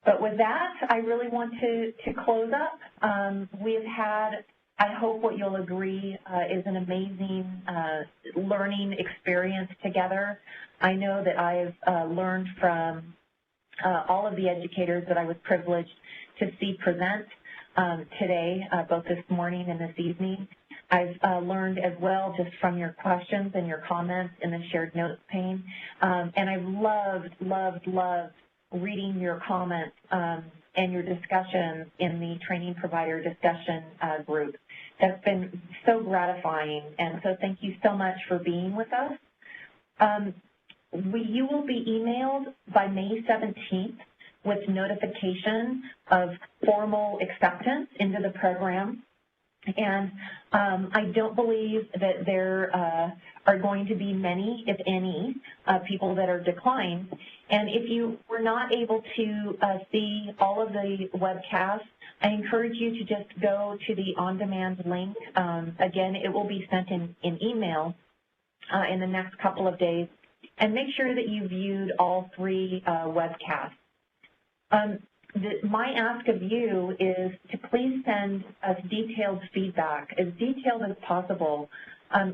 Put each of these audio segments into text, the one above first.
But with that, I really want to close up. We've had, I hope what you'll agree, is an amazing learning experience together. I know that I've learned from all of the educators that I was privileged to see present today, both this morning and this evening. I've learned as well just from your questions and your comments in the shared notes pane. And I've loved reading your comments and your discussions in the training provider discussion group. That's been so gratifying, and so thank you so much for being with us. You will be emailed by May 17th with notification of formal acceptance into the program. And I don't believe that there are going to be many, if any, people that are declined. And if you were not able to see all of the webcasts, I encourage you to just go to the on-demand link. Again, it will be sent in email in the next couple of days. And make sure that you viewed all 3 webcasts. My ask of you is to please send us detailed feedback, as detailed as possible.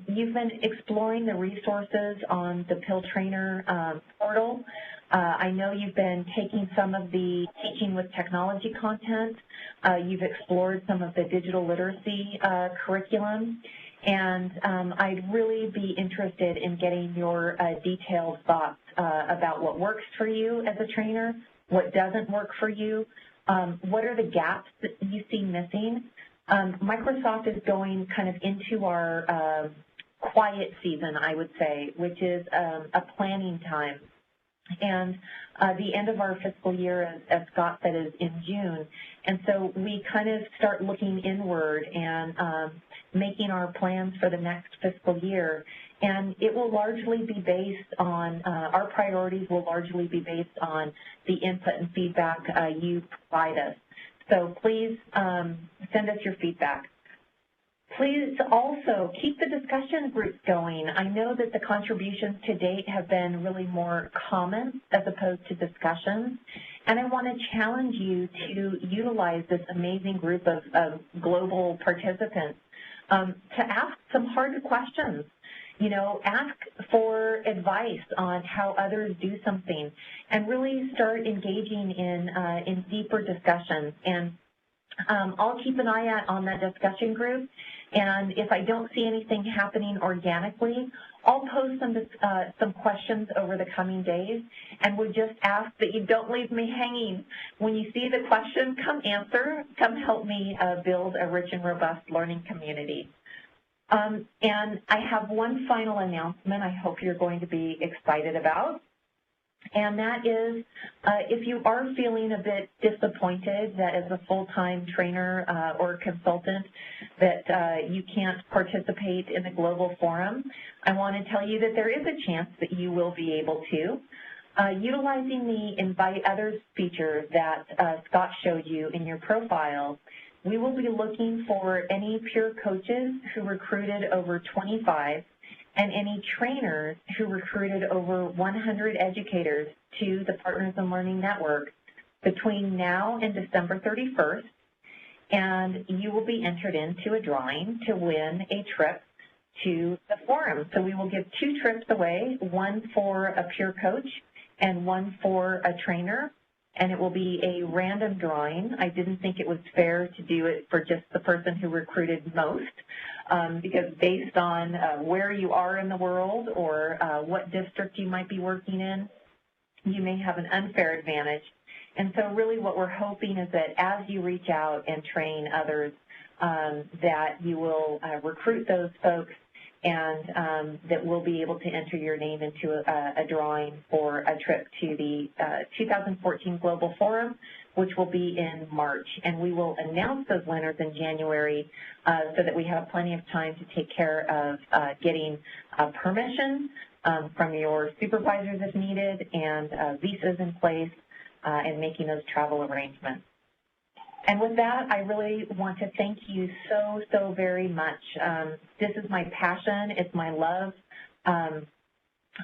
You've been exploring the resources on the Pill Trainer portal. I know you've been taking some of the Teaching with Technology content. You've explored some of the digital literacy curriculum. And I'd really be interested in getting your detailed thoughts about what works for you as a trainer, what doesn't work for you, what are the gaps that you see missing. Microsoft is going kind of into our quiet season, I would say, which is a planning time. And the end of our fiscal year, as Scott said, is in June. And so we kind of start looking inward and making our plans for the next fiscal year. And it will largely be based on, our priorities will largely be based on the input and feedback you provide us. So please send us your feedback. Please also keep the discussion groups going. I know that the contributions to date have been really more comments as opposed to discussions, and I want to challenge you to utilize this amazing group of global participants to ask some hard questions. You know, ask for advice on how others do something, and really start engaging in deeper discussions. And I'll keep an eye out on that discussion group, and if I don't see anything happening organically, I'll post some questions over the coming days, and would just ask that you don't leave me hanging. When you see the question, come answer, come help me build a rich and robust learning community. And I have one final announcement I hope you're going to be excited about. And that is, if you are feeling a bit disappointed that as a full-time trainer or consultant that you can't participate in the Global Forum, I want to tell you that there is a chance that you will be able to. Utilizing the Invite Others feature that Scott showed you in your profile, we will be looking for any peer coaches who recruited over 25 and any trainers who recruited over 100 educators to the Partners in Learning Network between now and December 31st, and you will be entered into a drawing to win a trip to the forum. So we will give 2 trips away, one for a peer coach and one for a trainer, and it will be a random drawing. I didn't think it was fair to do it for just the person who recruited most, because based on where you are in the world or what district you might be working in, you may have an unfair advantage. And so really what we're hoping is that as you reach out and train others, that you will recruit those folks, and that we'll be able to enter your name into a drawing for a trip to the 2014 Global Forum, which will be in March. And we will announce those winners in January so that we have plenty of time to take care of getting permission from your supervisors if needed, and visas in place, and making those travel arrangements. And with that, I really want to thank you so very much. This is my passion. It's my love.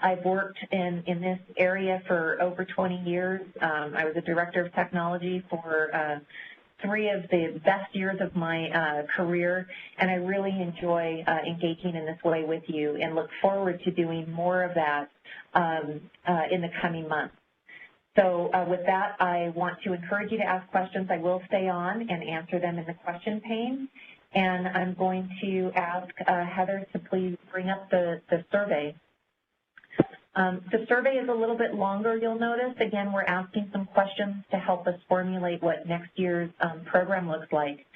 I've worked in this area for over 20 years. I was a director of technology for 3 of the best years of my career, and I really enjoy engaging in this way with you and look forward to doing more of that in the coming months. So with that, I want to encourage you to ask questions. I will stay on and answer them in the question pane. And I'm going to ask Heather to please bring up the survey. The survey is a little bit longer, you'll notice. Again, we're asking some questions to help us formulate what next year's program looks like.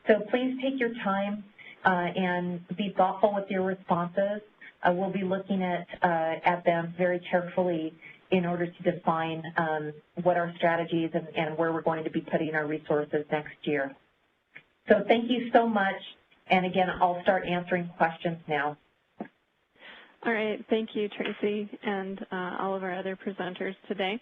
So please take your time and be thoughtful with your responses. We'll be looking at them very carefully in order to define what our strategies and where we're going to be putting our resources next year. So thank you so much, and again, I'll start answering questions now. All right, thank you, Tracy, and all of our other presenters today.